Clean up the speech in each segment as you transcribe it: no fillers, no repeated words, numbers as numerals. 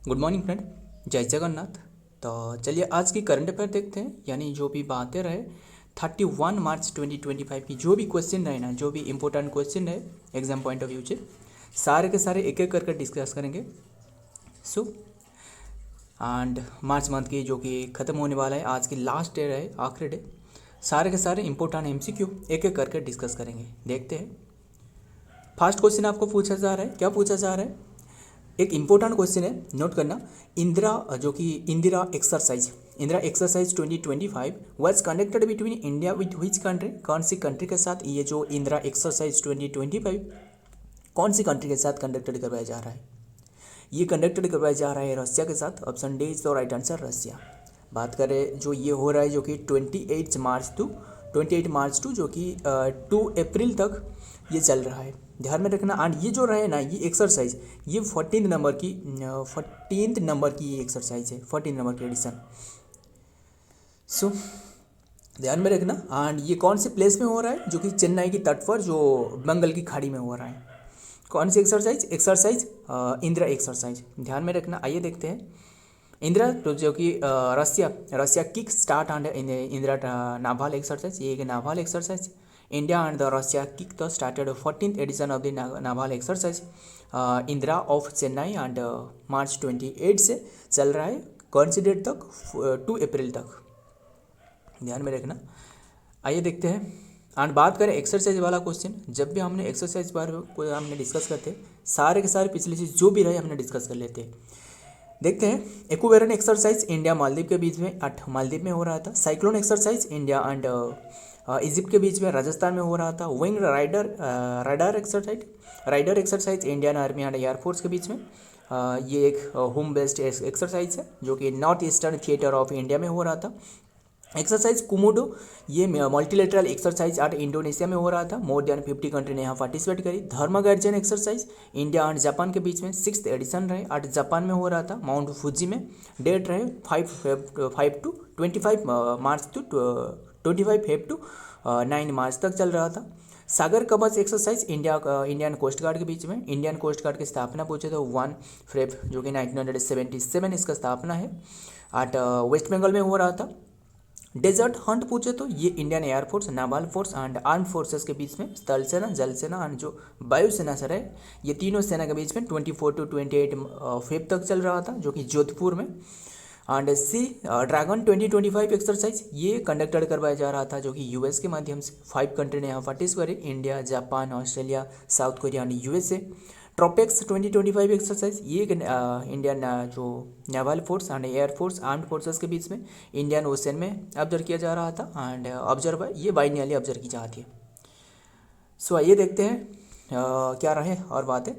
Good morning friend, जय जगन्नाथ। तो चलिए आज की करंट अफेयर देखते हैं, यानी जो भी बातें रहे 31 मार्च 2025 की जो भी क्वेश्चन रहे ना, जो भी इंपॉर्टेंट क्वेश्चन है एग्जाम पॉइंट ऑफ व्यू से, सारे के सारे एक एक करके डिस्कस करेंगे। सो एंड मार्च मंथ की जो कि ख़त्म होने वाला है, आज की लास्ट डे रहे, आखिरी डे, सारे के सारे इंपॉर्टेंट एमसीक्यू एक एक करके डिस्कस करेंगे। देखते हैं। फर्स्ट क्वेश्चन आपको पूछा जा रहा है, क्या पूछा जा रहा है? एक इम्पोर्टेंट क्वेश्चन है, नोट करना। Indira exercise 2025 was conducted between India with which country? कौन सी कंट्री के साथ ये जो इंदिरा एक्सरसाइज 2025 कौन सी कंट्री के साथ कंडक्टेड करवाया जा रहा है? ये कंडक्टेड करवाया जा रहा है रसिया के साथ। Option D is the right answer, Russia. बात करें जो ये हो रहा है, जो कि 28 मार्च टू जो कि 2 अप्रैल तक ये चल रहा है, ध्यान में रखना। एंड ये जो रहे ना, ये एक्सरसाइज, ये 14th नंबर की ये एक्सरसाइज है, 14 नंबर की एडिशन। सो ध्यान में रखना। एंड ये कौन से प्लेस में हो रहा है? जो कि चेन्नई की तट पर, जो बंगाल की खाड़ी में हो रहा है। कौन सी एक्सरसाइज इंदिरा एक्सरसाइज, ध्यान में रखना। आइए देखते हैं। इंदिरा तो जो कि Russia kick start and Indira naval exercise, ये एक naval exercise. India and the Russia kick the started 14th edition of the naval exercise Indira of Chennai and March 28 से चल रहा है। कौन सी डेट तक? 2 अप्रैल तक, ध्यान में रखना। आइए देखते हैं। एंड बात करें एक्सरसाइज वाला क्वेश्चन, जब भी हमने एक्सरसाइज बारे में हमने डिस्कस करते, सारे के सारे पिछले चीज़ जो भी रहे हमने डिस्कस कर लेते। देखते हैं। इक्वेटोरियल एक्सरसाइज इंडिया मालदीव के बीच में मालदीव में हो रहा था। Cyclone exercise India and Egypt के बीच में राजस्थान में हो रहा था। Wing rider exercise Indian army and air force के बीच में ये एक होम बेस्ड एक्सरसाइज है, जो कि north eastern theatre of India में हो रहा था। एक्सरसाइज कुमुडो, ये मल्टीलेटरल एक्सरसाइज आर्ट इंडोनेशिया में हो रहा था। मोर देन 50 कंट्री ने यहाँ पार्टिसिपेट करी। धर्म गर्जन एक्सरसाइज इंडिया एंड जापान के बीच में 6th एडिशन रहे, आर्ट जापान में हो रहा था, माउंट फुजी में। डेट रहे 5 to 25 March to 25 Feb to 9 March तक चल रहा था। सागर कवच एक्सरसाइज इंडियन कोस्ट गार्ड के बीच में। इंडियन कोस्ट गार्ड की स्थापना पूछे तो 1 फेब जो कि 1977 इसका स्थापना है, आर्ट वेस्ट बंगाल में हो रहा था। डेजर्ट हंट पूछे तो ये Indian air force, novel force and arm forces के बीच में, स्थल सेना, जल सेना एंड जो वायुसेना सर है, ये तीनों सेना के बीच में 24 टू 28 फेब तक चल रहा था, जो कि जोधपुर में। एंड सी ड्रैगन 2025 एक्सरसाइज ये कंडक्टेड करवाया जा रहा था, जो कि यूएस के माध्यम से। 5 कंट्री ने यहाँ पार्टिसिपेट करी, India, Japan, Australia, South Korea and USA. Tropex 2025 exercise ये इंडियन जो naval force and air force armed forces के बीच में इंडियन ओशन में ऑब्जर्व किया जा रहा था। एंड ऑब्जर्व ये बाइनली ऑब्जर्व की जाती है। सो आइए देखते हैं क्या रहे और बातें।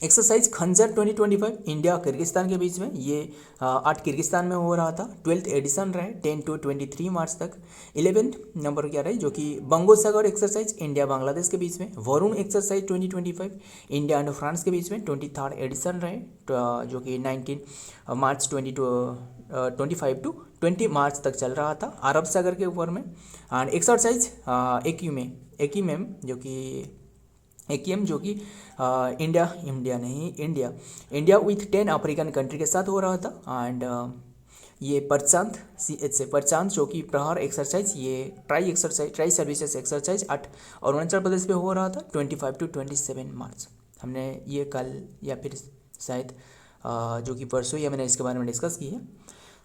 एक्सरसाइज खंजर 2025 इंडिया किर्गिस्तान के बीच में, ये 8 किर्गिस्तान में हो रहा था। 12th एडिशन रहे 10 टू 23 मार्च तक। 11th नंबर क्या रहे, जो कि बंगोसागर एक्सरसाइज इंडिया बांग्लादेश के बीच में। Varun exercise 2025 India and France के बीच में 23rd एडिशन रहे, जो कि 19 मार्च 25 टू 20 मार्च तक चल रहा था, अरब सागर के ऊपर में। एंड एक्सरसाइज एक्यूमेम जो कि इंडिया विथ 10 अफ्रीकन कंट्री के साथ हो रहा था। एंड ये परचांत जो कि प्रहार एक्सरसाइज, ये tri services exercise 8 Arunachal Pradesh में हो रहा था, 25 टू 27 मार्च। हमने ये कल या फिर शायद जो कि परसों ही मैंने इसके बारे में डिस्कस की है।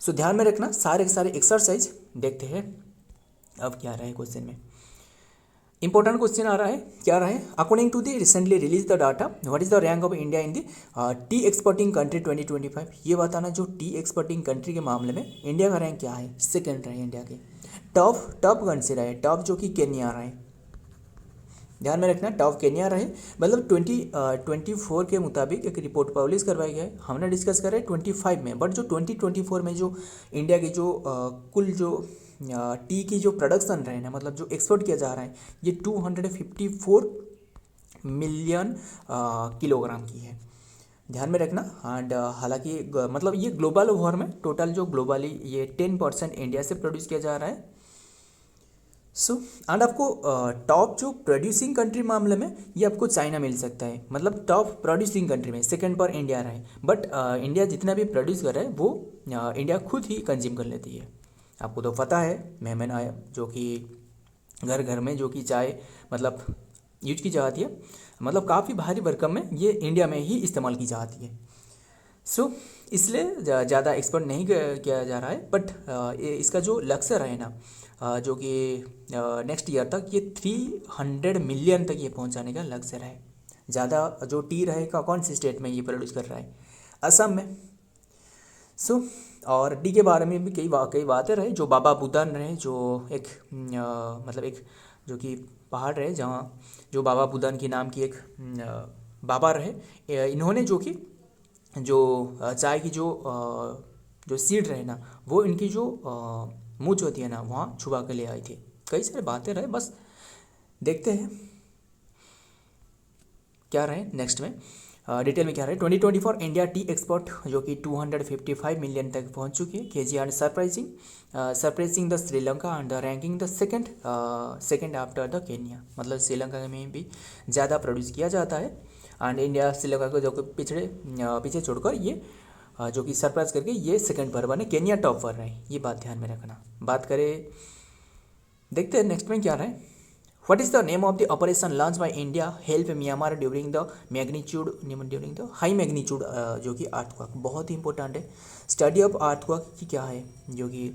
सो ध्यान में रखना सारे के सारे एक्सरसाइज। देखते हैं अब क्या रहा है क्वेश्चन में। इंपॉर्टेंट क्वेश्चन आ रहा है, क्या रहा है? According to the recently release the data, what is the rank of India in the tea exporting country 2025? ये बताना, जो टी एक्सपोर्टिंग कंट्री के मामले में इंडिया का रैंक क्या है? सेकंड रहे इंडिया के। टॉप कौन से रहे? टॉप जो कि केन्या रहे, ध्यान में रखना, टॉप केन्या रहे। मतलब 2024 के मुताबिक एक रिपोर्ट पब्लिश करवाई गई है, हमने डिस्कस करा है 25 में, बट जो 2024 में जो इंडिया की जो कुल जो टी की जो प्रोडक्शन रहे ना, मतलब जो एक्सपोर्ट किया जा रहा है, ये 254 मिलियन किलोग्राम की है, ध्यान में रखना। एंड हालांकि मतलब ये ग्लोबल ओवर में टोटल जो ग्लोबली ये 10% इंडिया से प्रोड्यूस किया जा रहा है। सो एंड आपको टॉप जो प्रोड्यूसिंग कंट्री मामले में ये आपको चाइना मिल सकता है, मतलब टॉप प्रोड्यूसिंग कंट्री में सेकंड पर इंडिया रहा है। बट इंडिया जितना भी प्रोड्यूस कर रहा है वो इंडिया खुद ही कंज्यूम कर लेती है। आपको तो पता है मेहमान आया जो कि घर घर में जो कि चाय मतलब यूज की जाती है, मतलब काफ़ी भारी भरकम में ये इंडिया में ही इस्तेमाल की जाती है। सो इसलिए ज़्यादा एक्सपर्ट नहीं किया जा रहा है। बट इसका जो लक्ष्य है ना जो कि नेक्स्ट ईयर तक ये 300 मिलियन तक ये पहुंचाने का लक्ष्य है। ज़्यादा जो टी रहेगा कौन सी स्टेट में ये प्रोड्यूस कर रहा है, असम में। सो और टी के बारे में भी कई बातें रहे। जो बाबा बुदान रहे जो एक मतलब एक जो कि पहाड़ रहे जहाँ जो बाबा बुदान की नाम की एक बाबा रहे, इन्होंने जो कि जो चाय की जो सीड रहे ना वो इनकी जो मूंछ होती है ना वहाँ छुपा के ले आई थी। कई सारे बातें रहे, बस देखते हैं क्या रहे नेक्स्ट में डिटेल में क्या रहे। 2024 इंडिया टी एक्सपोर्ट जो कि 255 मिलियन तक पहुंच चुकी है KG and surprising the Sri Lanka and the ranking the second after the Kenya. मतलब श्रीलंका में भी ज़्यादा प्रोड्यूस किया जाता है एंड इंडिया श्रीलंका को जो कि पीछे छोड़कर ये जो कि सरप्राइज करके ये सेकंड पर बने, केन्या टॉप पर रहे। ये बात ध्यान में रखना। बात करें देखते हैं नेक्स्ट में क्या रहे। What is the name of the operation launch by India help Myanmar during the high magnitude जो कि अर्थक्वेक। बहुत ही इंपॉर्टेंट है। स्टडी ऑफ अर्थक्वेक की क्या है जो कि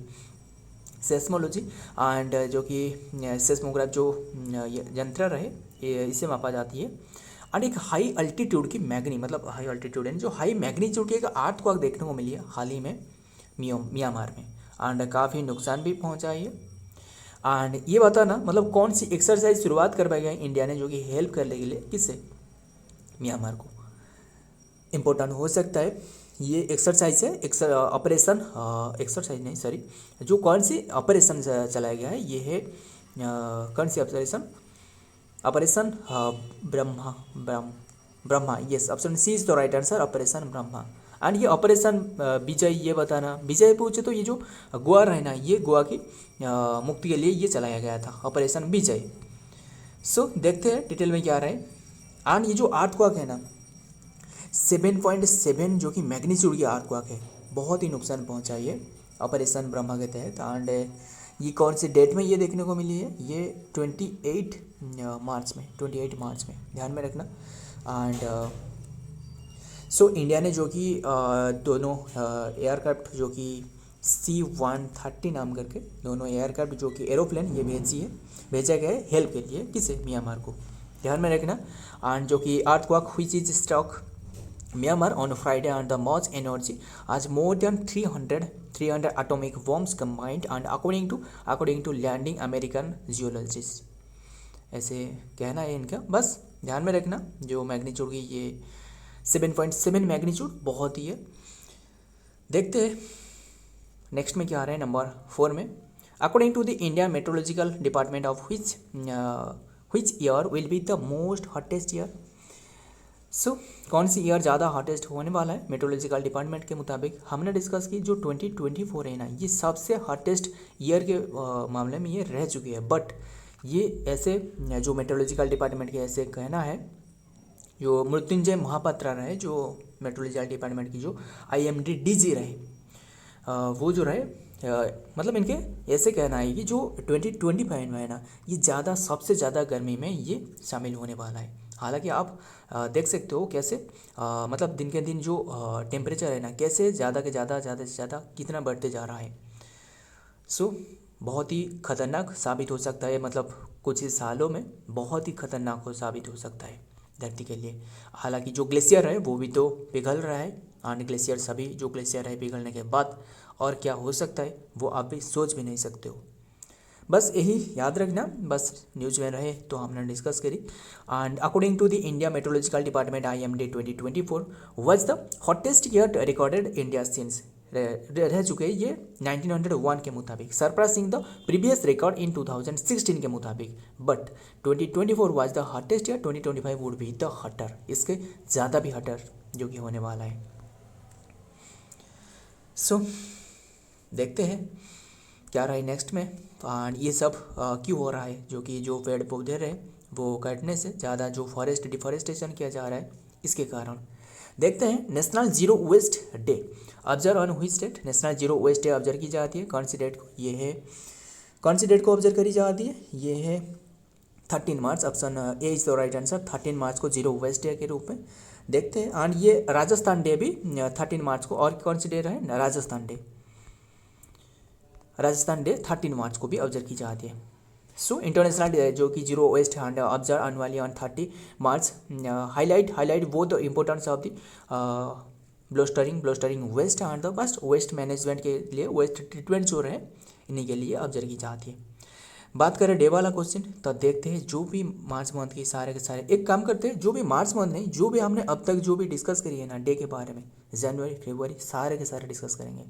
सेस्मोलॉजी एंड जो कि सेस्मोग्राफ जो यंत्र रहे इसे मापा जाती है। एंड एक हाई अल्टीट्यूड की मतलब हाई अल्टीट्यूड है जो हाई मैग्नीट्यूड की एक अर्थक्वेक देखने को मिली है हाल ही में म्यांमार में एंड काफ़ी नुकसान भी पहुंचा है। एंड ये बताना मतलब कौन सी एक्सरसाइज शुरुआत कर पाएगा इंडिया ने जो कि हेल्प करने के लिए किससे, म्यांमार को। इम्पोर्टेंट हो सकता है ये एक्सरसाइज है ऑपरेशन एक्सरसाइज नहीं सॉरी जो कौन सी ऑपरेशन चलाया गया है ये है कौन सी operation Brahma. Yes, option C is the right answer, operation Brahma. And ये ऑपरेशन विजय ये बताना, विजय पूछे तो ये जो गोवा है ना ये गोवा की मुक्ति के लिए ये चलाया गया था ऑपरेशन विजय। सो देखते हैं डिटेल में क्या रहे। एंड ये जो अर्थक्वेक है ना 7.7 जो कि मैग्नीट्यूड की अर्थक्वेक है, बहुत ही नुकसान पहुंचा ये ऑपरेशन ब्रह्मा के तहत। एंड ये कौन सी डेट में ये देखने को मिली है, ये 28 मार्च में ध्यान में रखना। एंड सो इंडिया ने जो कि दोनों एयरक्राफ्ट जो कि C-130 नाम करके दोनों एयरक्राफ्ट जो कि एरोप्लेन ये भेजा गया है हेल्प के लिए किसे, म्यांमार को। ध्यान में रखना। एंड जो कि earthquake which is struck Myanmar on Friday and the March energy as more than 300 atomic bombs combined and according to landing American geologists। ऐसे कहना है इनका, बस ध्यान में रखना। जो मैग्नीट्यूड की ये 7.7 मैग्नीट्यूड बहुत ही है। देखते हैं नेक्स्ट में क्या आ रहा है नंबर 4 में। According to the Indian meteorological department of which year will be the most hottest year। So कौन सी ईयर ज़्यादा हॉटेस्ट होने वाला है मेट्रोलॉजिकल डिपार्टमेंट के मुताबिक। हमने डिस्कस की जो 2024 है ना ये सबसे हॉटेस्ट ईयर के मामले में ये रह चुकी है। बट ये ऐसे जो मेट्रोलॉजिकल डिपार्टमेंट के ऐसे कहना है, जो मृत्युंजय महापात्रा रहे जो मेट्रोलॉजिकल डिपार्टमेंट की जो IMD DG रहे वो जो रहे मतलब इनके ऐसे कहना है कि जो 2025 में है ना ये सबसे ज़्यादा गर्मी में ये शामिल होने वाला है। हालांकि आप देख सकते हो कैसे मतलब दिन के दिन जो टेम्परेचर है ना कैसे ज़्यादा से ज़्यादा कितना बढ़ते जा रहा है। सो बहुत ही खतरनाक साबित हो सकता है, मतलब कुछ ही सालों में बहुत ही खतरनाक साबित हो सकता है धरती के लिए। हालांकि जो ग्लेशियर है वो भी तो पिघल रहा है एंड ग्लेशियर सभी जो ग्लेशियर है पिघलने के बाद और क्या हो सकता है वो आप भी सोच भी नहीं सकते हो। बस यही याद रखना, बस न्यूज में रहे तो हमने डिस्कस करी। And according to the India meteorological department IMD 2024 was the hottest year recorded India since रह चुके ये 1901 के मुताबिक, surpassing the previous record in 2016 के मुताबिक। But 2024 was the hottest year, 2025 would be the hotter, इसके ज़्यादा भी हॉटर जो कि होने वाला है। सो देखते हैं क्या रहा है नेक्स्ट में, एंड ये सब क्यों हो रहा है, जो कि जो पेड़ पौधे रहे वो कटने से ज़्यादा जो फॉरेस्ट डिफॉरेस्टेशन किया जा रहा है इसके कारण। देखते हैं national zero waste day observe on which date national zero waste day observe की जाती है, कौन सी डेट को, ये है कौन सी डेट को ऑब्जर्व करी जाती है, ये है 13 March, option A is the right answer. 13 March को जीरो वेस्ट डे के रूप में देखते हैं। एंड ये राजस्थान डे भी 13 मार्च को, और कौन सी डे रहे, Rajasthan day, Rajasthan day 13 March को भी ऑब्जर्व की जाती है। सो इंटरनेशनल डे जो कि zero waste and observe on 30 March highlight वो the importance of the bolstering waste and the first waste management के लिए वेस्ट ट्रीटमेंट जो रहे इन्हीं के लिए ऑब्जर्व की जाती है। बात करें डे वाला क्वेश्चन तो देखते हैं जो भी मार्च मंथ के सारे एक काम करते हैं, जो भी मार्च मंथ नहीं, जो भी हमने अब तक जो भी डिस्कस करी है ना डे के बारे में, जनवरी फरवरी सारे के सारे डिस्कस करेंगे।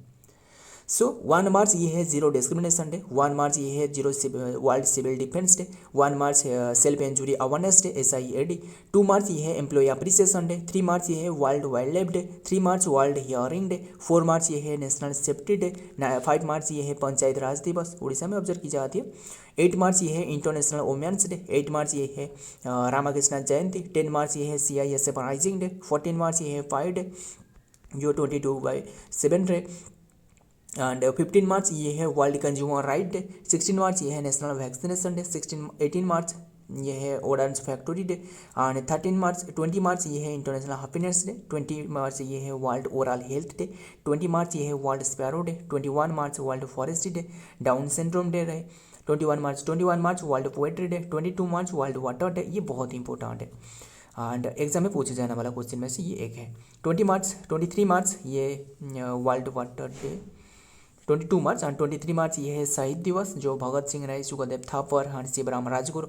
सो 1 मार्च ये है जीरो डिस्क्रिमिनेशन डे, 1 मार्च ये है zero world civil defence day, 1 March self injury awareness day SIAD, 2 March ये है एम्प्लॉय अप्रिसिएशन डे, 3 मार्च ये है world wildlife day, 3 March world hearing day, 4 March ये है नेशनल सेफ्टी डे, 5 मार्च ये है पंचायत राज दिवस उड़ीसा में ऑब्जर्व की जाती है, 8 मार्च ये है इंटरनेशनल वुमेन्स डे, 8 मार्च ये है रामाकृष्ण जयंती, 10 मार्च ये है CISF राइजिंग डे, 14 मार्च ये है फायर डे जो 22/7 डे, एंड 15 मार्च ये है world consumer right day, 16 March ये है नेशनल वैक्सीनेशन डे, 18 मार्च ये है ordnance factory day, and 20 March ये है इंटरनेशनल हैप्पीनेस डे, 20 मार्च ये है world oral health day, 20 March ये है world sparrow day, 21 March world forest day, Down syndrome day रहे, 21 March world poetry day, 22 March world water day, ये बहुत important है एंड एग्जाम में पूछे जाने वाला क्वेश्चन में से ये एक है। 23 मार्च ये world water day, 22 March and 23 मार्च ये है शहीद दिवस जो भगत सिंह राय, सुखदेव थापर एंड शिवराम राजगुरु,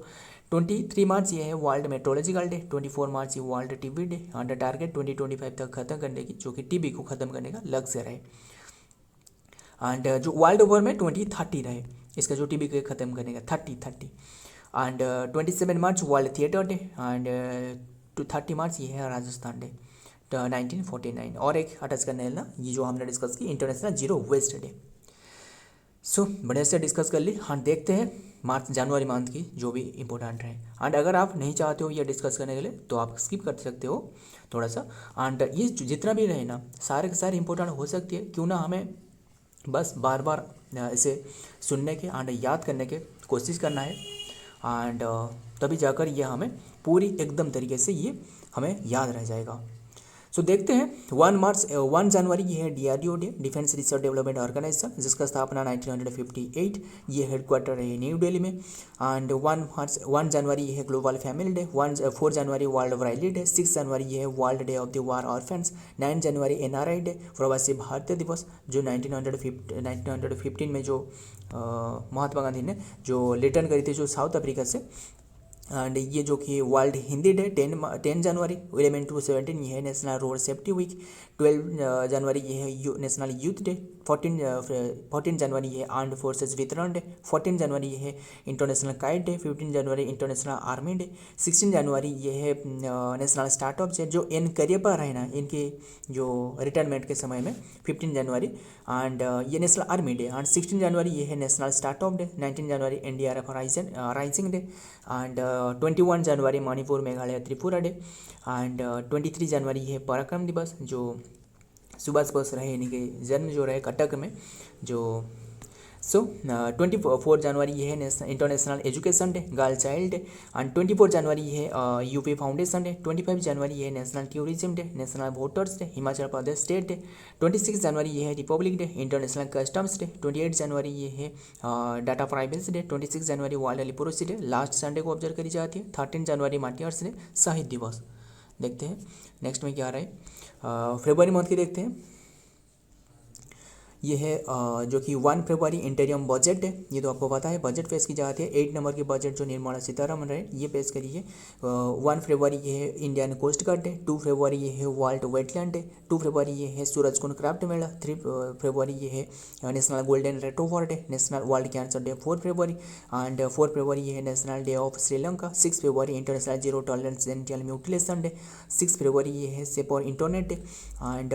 23 मार्च ये है वर्ल्ड मेट्रोलॉजिकल डे, 24 मार्च ये world TB day and target 2025 तक खत्म करने की, जो कि टीबी को खत्म करने का लक्ष्य रहे, एंड जो वर्ल्ड ओवर में 2030 रहे इसका जो टीबी को खत्म करने का 30 and 27 March world theatre day and 30 मार्च ये है राजस्थान डे 1949, और एक अटैच करने ना ये जो हमने डिस्कस की इंटरनेशनल जीरो वेस्ट डे। सो बढ़िया से डिस्कस कर ली। हाँ देखते हैं मार्च जनवरी मंथ की जो भी इंपॉर्टेंट है, एंड अगर आप नहीं चाहते हो ये डिस्कस करने के लिए तो आप स्किप कर सकते हो थोड़ा सा, एंड ये जितना भी रहे ना सारे के सारे इंपॉर्टेंट हो सकती है, क्यों ना हमें बस बार बार इसे सुनने के एंड याद करने के कोशिश करना है, एंड तभी जाकर ये हमें पूरी एकदम तरीके से ये हमें याद रह जाएगा। सो देखते हैं 1 जनवरी ये है DRDO day, defence research development organisation, जिसका स्थापना 1958, ये हेडक्वार्टर है न्यू दिल्ली में, एंड 1 जनवरी ये है ग्लोबल फैमिली डे, 4 जनवरी वर्ल्ड वाइल्ड डे, 6 जनवरी ये है world day of the war orphans, 9 January NRI day, प्रवासी भारतीय दिवस जो 1915 में जो महात्मा गांधी ने जो रिटर्न करी थी जो साउथ अफ्रीका से, एंड ये जो कि world Hindi day 10 January 11 to 17 ये है नेशनल रोड सेफ्टी वीक, 12 जनवरी ये है नेशनल यूथ डे, 14 जनवरी ये है आर्म्ड फोर्सेस वितरण डे, 14 जनवरी ये है इंटरनेशनल काइट डे, 15 जनवरी इंटरनेशनल आर्मी डे, 16 जनवरी ये है नेशनल स्टार्टअप डे जो इन करियर पर है ना इनके जो रिटायरमेंट के समय में 15 जनवरी, एंड ये नेशनल आर्मी डे, एंड 16 जनवरी ये है national startup day, 19 January NDRF rising day, and 21 January Manipur Meghalaya Tripura day, and 23 जनवरी है पराक्रम दिवस जो सुभाष बोस रहे इनके जन्म जो रहे कटक में जो। सो 24 जनवरी ये है international education day girl child day, and 24 जनवरी ये है UP फाउंडेशन डे, 25 जनवरी ये है national tourism day, national voters day Himachal Pradesh state day, 26 जनवरी ये है republic day international customs day, 28 जनवरी ये है डाटा प्राइवेसी डे, 26 जनवरी world leprosy day last Sunday को ऑब्जर्व करी जाती है, 13 जनवरी मार्टियर्स डे शहीद दिवस। देखते हैं नेक्स्ट में क्या रहे, फरवरी मंथ की देखते हैं, ये है जो कि 1 फरवरी इंटरियम बजट है, ये तो आपको पता है बजट पेश की जाती है, 8 नंबर की बजट जो निर्मला सीतारमण रहे ये पेश करी है, 1 फरवरी ये है इंडियन कोस्ट गार्ड डे, 2 फरवरी ये है वर्ल्ड वेटलैंड डे, 2 फरवरी ये है सूरजकुंड क्राफ्ट मेला, 3 फरवरी ये है national golden retriever day, national world cancer day 4 फरवरी, एंड 4 फरवरी ये है नेशनल डे ऑफ श्रीलंका, 6 फरवरी international zero tolerance genital mutilation day, 6 फरवरी ये है सेफ और इंटरनेट डे, एंड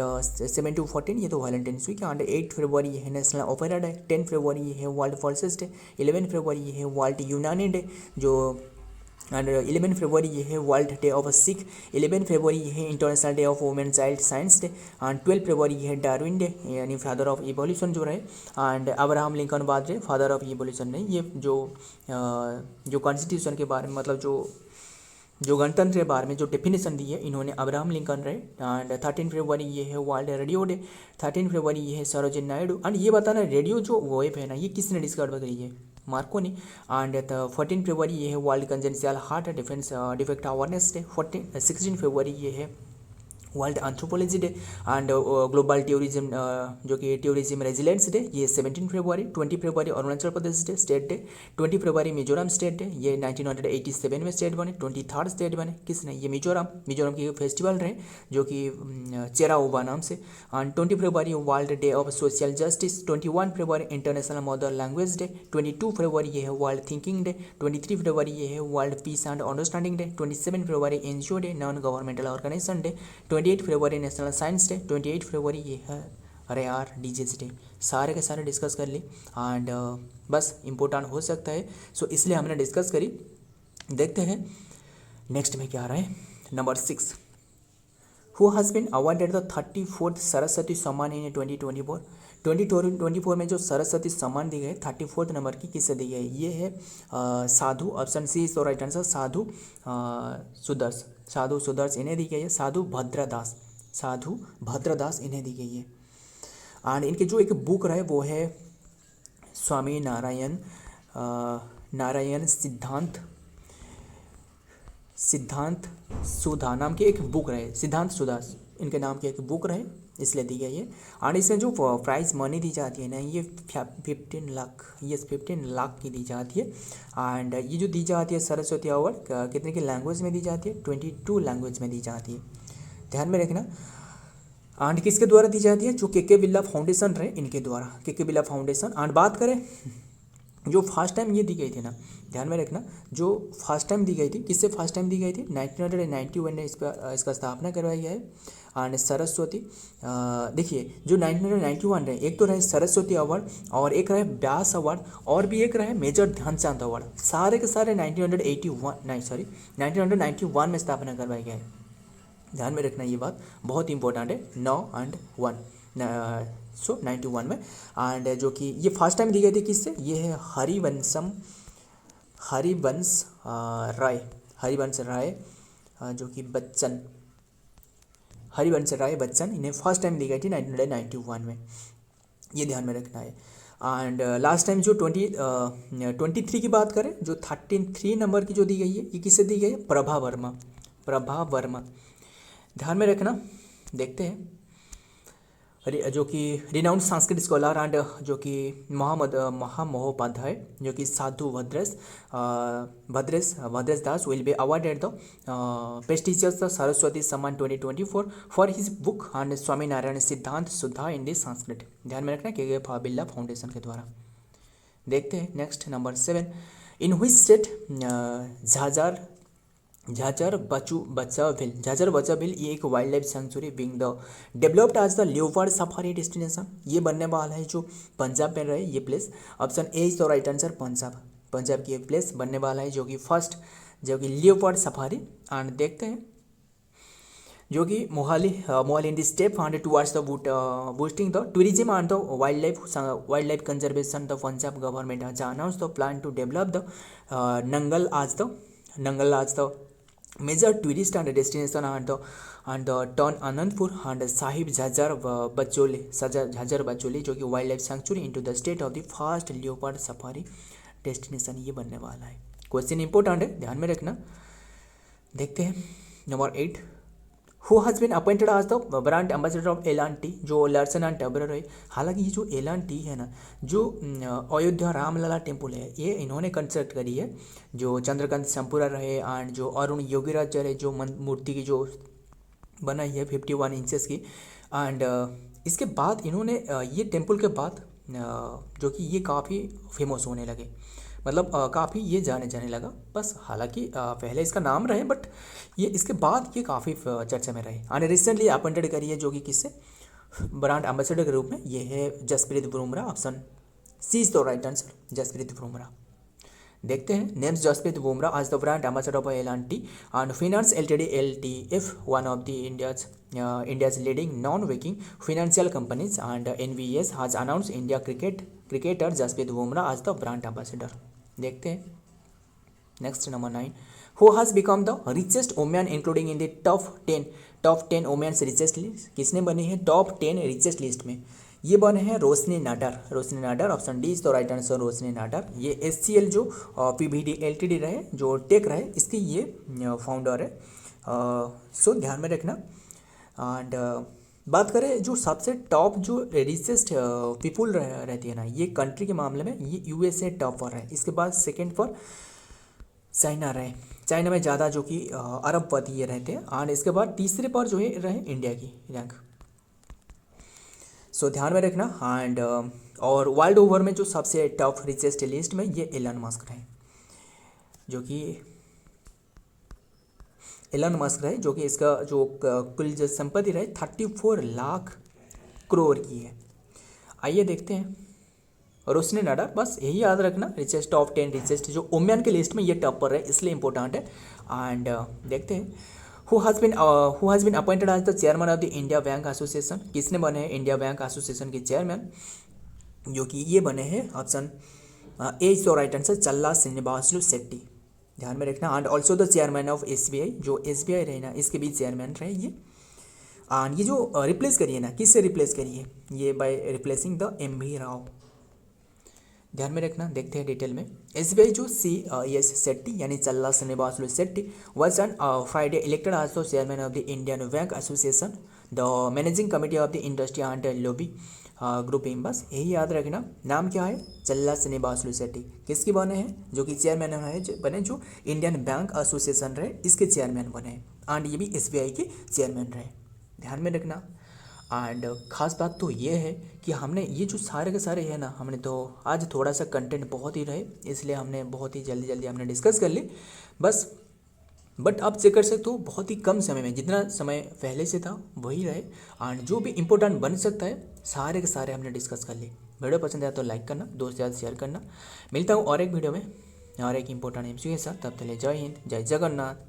7 to 14 ये तो वैलेंटाइंस वीक, एंड 8 फरवरी ये है नेशनल ओपेरा डे, 10 फरवरी ये है वर्ल्ड फोर्सेस डे, 11 फरवरी ये है वर्ल्ड यूनानी डे जो एंड 11 फरवरी ये है वर्ल्ड डे ऑफ सिख, 11 फरवरी ये है international day of women child science day and 12 फरवरी ये है डार्विन डे यानी फादर ऑफ इवोल्यूशन जो रहे एंड अब्राहम लिंकन बाद रहे फादर ऑफ इवोल्यूशन नहीं। ये जो कॉन्स्टिट्यूशन के बारे में मतलब जो गणतंत्र के बारे में जो डेफिनेशन दी है इन्होंने अब्राहम लिंकन रहे एंड 13 फरवरी ये है वर्ल्ड रेडियो डे, 13 फरवरी ये है सरोजिनी नायडू एंड ये बताना रेडियो जो वेब है ना ये किसने डिस्कवर करी है, मार्कोनी एंड 14 फरवरी ये है world congenital heart defect awareness day, 16 फरवरी ये है world anthropology day and global tourism जो कि टूरिज्म रेजिलेंस डे ये 17 फरवरी, 20 फरवरी Arunachal Pradesh day state day, 20 फरवरी मिजोरम स्टेट डे ये 1987 में स्टेट बने, 23rd स्टेट बने किसने, ये मिजोरम की फेस्टिवल रहे जो कि चेराओबा नाम से एंड 20 फरवरी world day of social justice, 21 फरवरी इंटरनेशनल मदर लैंग्वेज डे, 22 फरवरी ये है वर्ल्ड थिंकिंग डे, 23 फरवरी ये है world peace and understanding day, 27 फरवरी NGO day non governmental organisation day, 28 फरवरी नेशनल साइंस डे, 28 फरवरी ये है अरे यार डीजेस डे। सारे के सारे डिस्कस कर ली एंड बस इम्पोर्टेंट हो सकता है सो इसलिए हमने डिस्कस करी। देखते हैं नेक्स्ट में क्या आ रहा है। Number 6 who has been awarded the 34th Saraswati Samman in 2024, 2024 में जो सरस्वती सम्मान दी गई 34th नंबर की किससे दी गई, ये है Sadhu, option C is the right answer, Sadhu सुदर्श इन्हें दी गई है, साधु भद्रदास इन्हें दी गई है एंड इनके जो एक बुक रहे वो है स्वामी नारायण सिद्धांत सुधा नाम की एक बुक रहे, सिद्धांत सुधा इनके नाम की एक बुक रहे इसलिए दी गई है एंड इसमें जो प्राइज़ मनी दी जाती है ना ये 15 लाख, ये 15 लाख की दी जाती है एंड ये जो दी जाती है सरस्वती अवार्ड कितने की लैंग्वेज में दी जाती है, 22 लैंग्वेज में दी जाती है, ध्यान में रखना एंड किसके द्वारा दी जाती है, जो के बिरला फाउंडेशन रहे इनके द्वारा, के बिरला फाउंडेशन एंड बात करें जो फर्स्ट टाइम ये दी गई थी ना, ध्यान में रखना जो फर्स्ट टाइम दी गई थी किससे फर्स्ट टाइम दी गई थी 1991 में इसका स्थापना करवाई गया है एंड सरस्वती देखिए जो 1991 रहे एक तो रहे सरस्वती अवार्ड और एक रहे व्यास अवार्ड और भी एक रहे मेजर ध्यानचंद अवार्ड, सारे के सारे 1991 में स्थापना करवाई गया है, ध्यान में रखना ये बात बहुत इंपॉर्टेंट है 9 और 1 सो 91 में एंड जो कि ये फर्स्ट टाइम दी गई थी किससे, ये है हरिवंश राय जो कि हरिवंश राय बच्चन इन्हें फर्स्ट टाइम दी गई थी 1991 में, ये ध्यान में रखना है एंड लास्ट टाइम जो 23 की बात करें जो 33 नंबर की जो दी गई है ये किससे दी गई है, प्रभा वर्मा ध्यान में रखना। देखते हैं जो कि रिनाउंड संस्कृत स्कॉलर एंड जो कि महामहोपाध्याय जो कि Sadhu Bhadresh Das will be awarded the prestigious Saraswati Samman 2024 for his book and Swami Narayan Siddhant Sudha इन दी संस्कृत, ध्यान में रखना के बिरला फाउंडेशन के द्वारा। देखते हैं next number 7 in which state Jhajjar Bachauli ये एक wildlife sanctuary being the developed as the leopard safari destination, ये बनने वाला है जो पंजाब में रहे ये place, option A is the right answer Punjab की एक प्लेस बनने वाला है जो कि फर्स्ट जो कि लियोपार्ड सफारी एंड देखते हैं जो कि Mohali in the step and towards the boosting the tourism and the wildlife conservation the Punjab government has announce the plan to develop the Nangal as the major tourist and destination and the town Anandpur and Sahib Jhajjar Bacholi जो कि wild life sanctuary into the state of the first leopard safari destination ये बनने वाला है। Question important है, ध्यान में रखना। देखते हैं number 8 who has been appointed as the brand ambassador of L&T जो लार्सन एंड टब्रो है। हालांकि ये जो L&T है ना जो अयोध्या रामलला टेम्पल है ये इन्होंने कंस्ट्रक्ट करी है, जो चंद्रकांत शंपुरा रहे एंड जो अरुण योगीराज रहे जो मूर्ति की जो बनाई है 51 इंचेस की एंड इसके बाद इन्होंने ये टेम्पल के बाद जो कि ये काफ़ी फेमस होने लगे, मतलब काफ़ी ये जाने लगा बस। हालांकि पहले इसका नाम रहे बट ये इसके बाद ये काफ़ी चर्चा में रहे एंड रिसेंटली अपॉइंटेड करी है जो कि किससे ब्रांड एम्बेसडर के रूप में, ये है Jasprit Bumrah. Option C is the right answer, Jasprit Bumrah. देखते हैं, names Jasprit Bumrah as the brand ambassador of L&T and Finance Ltd LTF, one of the India's leading non-banking financial companies, and NVS has announced India cricketer Jasprit Bumrah as the brand ambassador। देखते हैं next number 9, who has become the richest women including in the top 10 womens richest list. किसने बनी है top 10 richest list में? ये बने हैं Roshni Nadar. Option D is the right answer, Roshni Nadar. ये SCL जो PVD Ltd रहे, जो टेक रहे, इसकी ये फाउंडर है। सो ध्यान में रखना। एंड बात करें जो सबसे टॉप जो रिचेस्ट पीपुल रहती है ना, ये कंट्री के मामले में ये USA टॉप पर है। इसके बाद सेकेंड पर चाइना रहे, चाइना में ज़्यादा जो कि अरबपति ये रहते हैं। एंड इसके बाद तीसरे पर जो है रहे इंडिया की रैंक। सो ध्यान में रखना। एंड और वर्ल्ड ओवर में जो सबसे टॉप रिचेस्ट लिस्ट में ये एलन मस्क रहे, जो कि इसका जो कुल जो संपत्ति रहे 34 लाख करोड़ की है। आइए देखते हैं रोशनी नाडर, बस यही याद रखना, रिचेस्ट टॉप 10 रिचेस्ट जो वुमेन के लिस्ट में ये टॉप पर है, इसलिए इंपॉर्टेंट है। एंड देखते हैं, who has been appointed as the chairman of the India bank association. किसने बने हैं इंडिया बैंक एसोसिएशन के चेयरमैन, जो कि ये बने हैं option A is the right answer, Challa Srinivasulu Setty. ध्यान में रखना। And also the chairman of SBI, जो SBI रहे ना, इसके भी चेयरमैन रहे ये। एंड ये जो रिप्लेस करिए ना, किससे रिप्लेस करिए? ये by replacing the MV Rao. ध्यान में रखना। देखते हैं डिटेल में। SBI जो CS शेट्टी यानी Challa Srinivasulu Setty was on Friday elected as the chairman of the Indian bank association, the managing committee of the industry and lobby grouping. बस यही याद रखना। नाम क्या है? चल्ला श्रीनिवासलू शेट्टी। किसकी बने हैं? जो कि चेयरमैन बने, जो इंडियन बैंक एसोसिएशन रहे, इसके चेयरमैन बने। एंड ये भी SBI के चेयरमैन रहे। ध्यान में रखना। एंड ख़ास बात तो ये है कि हमने ये जो सारे के सारे है ना, हमने तो आज थोड़ा सा कंटेंट बहुत ही रहे, इसलिए हमने बहुत ही जल्दी हमने डिस्कस कर ली बस। बट आप चेक कर सकते हो बहुत ही कम समय में, जितना समय पहले से था वही रहे। एंड जो भी इंपॉर्टेंट बन सकता है सारे के सारे हमने डिस्कस कर लिए। वीडियो पसंद आया तो लाइक करना, दोस्त ज़्यादा शेयर करना। मिलता हूँ और एक वीडियो में और एक इंपॉर्टेंट MCQ के साथ। तब तक जय हिंद, जय जगन्नाथ।